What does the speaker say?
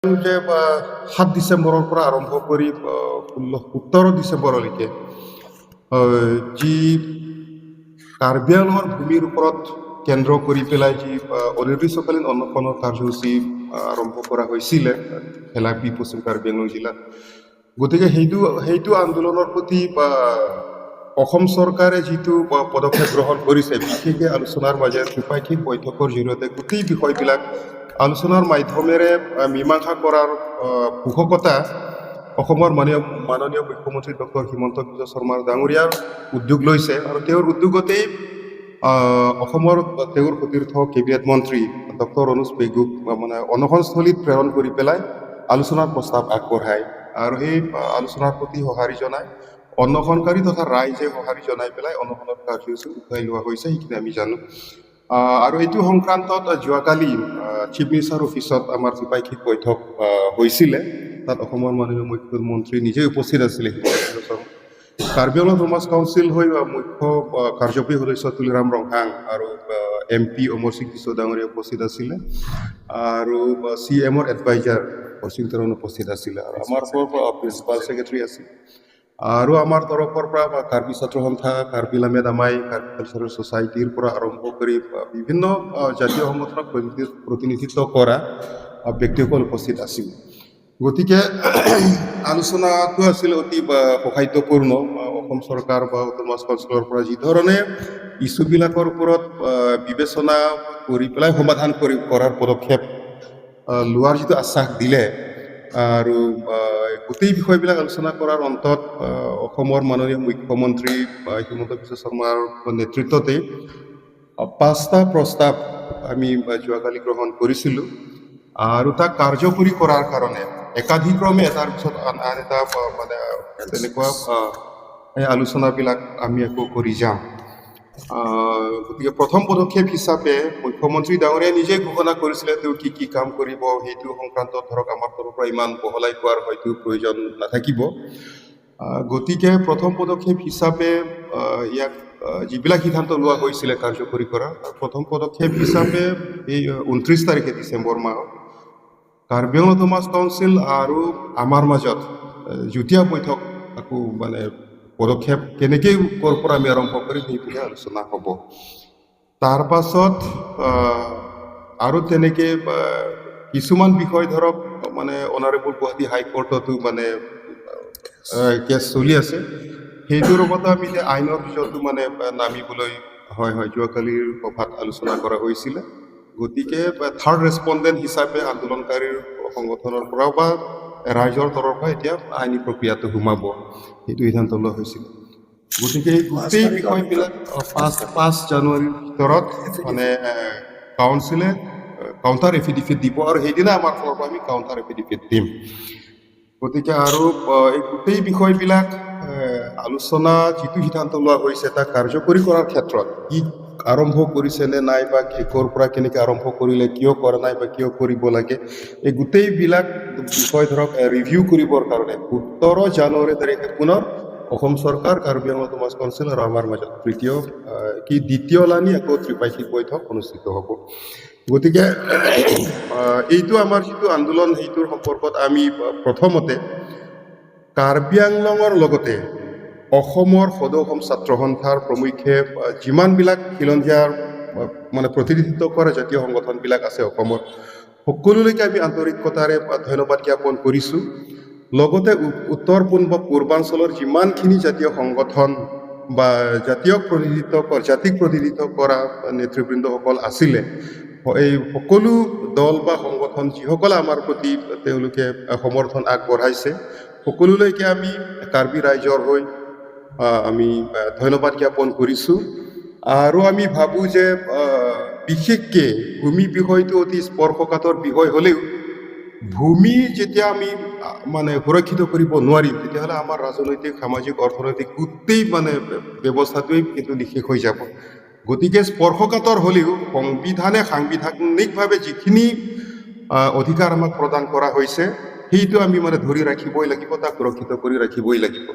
যে ৭ ডিচেম্বৰৰ পৰা আৰম্ভ কৰি ১৭ ডিচেম্বৰলৈকে যি কাৰ্বি আংলঙৰ ভূমিৰ ওপৰত কেন্দ্ৰ কৰি পেলাই যি অনিৰ্দিষ্টকালীন অনশনৰ কাৰ্যসূচী আৰম্ভ কৰা হৈছিলে খেলাপি পশ্চিম কাৰ্বি আংলং জিলাত। গতিকে সেইটো আন্দোলনৰ প্ৰতি অসম চৰকাৰে যিটো পদক্ষেপ গ্ৰহণ কৰিছে, বিশেষকৈ আলোচনাৰ মাজেৰে ত্ৰিপাক্ষিক বৈঠকৰ জৰিয়তে গোটেই বিষয়বিলাক আলোচনাৰ মাধ্যমেৰে মীমাংসা কৰাৰ পোষকতা অসমৰ মাননীয় মুখ্যমন্ত্ৰী ডক্টৰ হিমন্ত বিশ্ব শৰ্মা ডাঙৰীয়াৰ উদ্যোগ লৈছে আৰু তেওঁৰ উদ্যোগতেই অসমৰ তেওঁৰ সতীৰ্থ কেবিনেট মন্ত্ৰী ডক্টৰ অনুজ পেগুক মানে অনশনস্থলীত প্ৰেৰণ কৰি পেলাই আলোচনাৰ প্ৰস্তাৱ আগবঢ়ায় আৰু সেই আলোচনাৰ প্ৰতি সঁহাৰি জনাই অনশনকাৰী তথা ৰাইজে সঁহাৰি জনাই পেলাই অনশনৰ কাৰ্যসূচী উঠাই লোৱা হৈছে, সেইখিনি আমি জানো। আৰু এইটো সংক্ৰান্তত যোৱাকালি চিফ মিনিষ্টাৰ অফিচত আমাৰ ত্ৰিপাক্ষিক বৈঠক হৈছিলে। তাত অসমৰ মাননীয় মুখ্যমন্ত্ৰী নিজে উপস্থিত আছিলে। কাৰ্বি আংলং সমাজ কাউন্সিল হৈ মুখ্য কাৰ্যবাহী সদস্য তুলিৰাম ৰংহাং আৰু MP অমৰ সিং কিশোৰ ডাঙৰীয়া উপস্থিত আছিলে আৰু CMৰ এডভাইজাৰ ৱাশ্বিংটন উপস্থিত আছিলে আৰু আমাৰ প্ৰিন্সিপাল ছেক্ৰেটাৰী আছিল আৰু আমাৰ তৰফৰ পৰা কাৰ্বি ছাত্ৰ সন্থা, কাৰ্বি লামেড আমাই, কাৰ্বি কালচাৰেল ছ'চাইটিৰ পৰা আৰম্ভ কৰি বিভিন্ন জাতীয় সংগঠনক প্ৰতিনিধিত্ব কৰা ব্যক্তিসকল উপস্থিত আছিল। গতিকে আলোচনাটো আছিল অতি সৌহাৰ্দ্যপূৰ্ণ। অসম চৰকাৰ বা সমাজ কাউন্সিলৰ পৰা যি ধৰণে ইছ্যুবিলাকৰ ওপৰত বিবেচনা কৰি পেলাই সমাধান কৰাৰ পদক্ষেপ লোৱাৰ যিটো আশ্বাস দিলে আৰু গোটেই বিষয়বিলাক আলোচনা কৰাৰ অন্তত অসমৰ মাননীয় মুখ্যমন্ত্ৰী হিমন্ত বিশ্ব শৰ্মাৰ নেতৃত্বতে 5টা প্ৰস্তাৱ আমি যোৱাকালি গ্ৰহণ কৰিছিলোঁ আৰু তাক কাৰ্যকৰী কৰাৰ কাৰণে একাধিক্ৰমে এটাৰ পিছত আন এটা মানে তেনেকুৱা আলোচনাবিলাক আমি আকৌ কৰি যাম। গতিকে প্ৰথম পদক্ষেপ হিচাপে মুখ্যমন্ত্ৰী ডাঙৰীয়াই নিজে ঘোষণা কৰিছিলে তেওঁ কি কাম কৰিব, সেইটো সংক্ৰান্তত ধৰক আমাৰ তৰফৰ পৰা ইমান বহলাই কোৱাৰ হয়তো প্ৰয়োজন নাথাকিব। গতিকে প্ৰথম পদক্ষেপ হিচাপে ইয়াক যিবিলাক সিদ্ধান্ত লোৱা হৈছিলে কাৰ্যকৰী কৰা, প্ৰথম পদক্ষেপ হিচাপে এই 29 তাৰিখে ডিচেম্বৰ মাহত কাৰ্বি আংলং সমাজ কাউন্সিল আৰু আমাৰ মাজত যুটীয়া বৈঠক আকৌ মানে পদক্ষেপ কেনেকৈ ক'ৰ পৰা আমি আৰম্ভ কৰিম সেইটোহে আলোচনা হ'ব। তাৰ পাছত আৰু তেনেকৈ কিছুমান বিষয় ধৰক মানে অনাৰেবল গুৱাহাটী হাইকোৰ্টতো মানে কেছ চলি আছে, সেইটোৰ ওপৰত আমি এতিয়া আইনৰ পিছতো মানে নামিবলৈ হয় যোৱাকালিৰ সভাত আলোচনা কৰা হৈছিলে। গতিকে থাৰ্ড ৰেছপণ্ডেণ্ট হিচাপে আন্দোলনকাৰীৰ সংগঠনৰ পৰা বা ৰাইজৰ তৰফৰ পৰা এতিয়া আইনী প্ৰক্ৰিয়াটো সোমাব, সেইটো সিদ্ধান্ত লোৱা হৈছিল। গতিকে এই গোটেই বিষয়বিলাক 5 জানুৱাৰীৰ ভিতৰত মানে কাউন্সিলে কাউণ্টাৰ এফিডেভিট দিব আৰু সেইদিনা আমাৰ ফালৰ পৰা আমি কাউণ্টাৰ এফিডেভিট দিম। গতিকে আৰু এই গোটেই বিষয়বিলাক আলোচনা যিটো সিদ্ধান্ত লোৱা হৈছে তাক কাৰ্যকৰী কৰাৰ ক্ষেত্ৰত কি আৰম্ভ কৰিছে নে নাই বা ক'ৰ পৰা কেনেকৈ আৰম্ভ কৰিলে, কিয় কৰা নাই বা কিয় কৰিব লাগে, এই গোটেইবিলাক বিষয় ধৰক ৰিভিউ কৰিবৰ কাৰণে 17 জানুৱাৰী তাৰিখে পুনৰ অসম চৰকাৰ, কাৰ্বি আংলং সমাজ কাউন্সিল আৰু আমাৰ মাজত দ্বিতীয়লানি আকৌ ত্ৰিপাক্ষিক বৈঠক অনুষ্ঠিত হ'ব। গতিকে এইটো আমাৰ যিটো আন্দোলন সেইটোৰ সম্পৰ্কত আমি প্ৰথমতে কাৰ্বি আংলঙৰ লগতে অসমৰ সদৌ অসম ছাত্ৰ সন্থাৰ প্ৰমুখ্যে যিমানবিলাক খিলঞ্জীয়াৰ মানে প্ৰতিনিধিত্ব কৰা জাতীয় সংগঠনবিলাক আছে অসমৰ সকলোলৈকে আমি আন্তৰিকতাৰে ধন্যবাদ জ্ঞাপন কৰিছোঁ। লগতে উত্তৰ পূৰ্বাঞ্চলৰ যিমানখিনি জাতীয় সংগঠন বা জাতিক প্ৰতিনিধিত্ব কৰা নেতৃবৃন্দসকল আছিলে, এই সকলো দল বা সংগঠন যিসকলে আমাৰ প্ৰতি তেওঁলোকে সমৰ্থন আগবঢ়াইছে সকলোলৈকে আমি কাৰ্বি ৰাইজৰ হৈ আমি ধন্যবাদ জ্ঞাপন কৰিছোঁ। আৰু আমি ভাবোঁ যে বিশেষকৈ ভূমি বিষয়টো অতি স্পৰ্শকাতৰ বিষয় হ'লেও ভূমি যেতিয়া আমি মানে সুৰক্ষিত কৰিব নোৱাৰিম তেতিয়াহ'লে আমাৰ ৰাজনৈতিক, সামাজিক, অৰ্থনৈতিক গোটেই মানে ব্যৱস্থাটোৱেই কিন্তু নিশেষ হৈ যাব। গতিকে স্পৰ্শকাতৰ হ'লেও সাংবিধানিকভাৱে যিখিনি অধিকাৰ আমাক প্ৰদান কৰা হৈছে সেইটো আমি মানে ধৰি ৰাখিবই লাগিব, তাক সুৰক্ষিত কৰি ৰাখিবই লাগিব।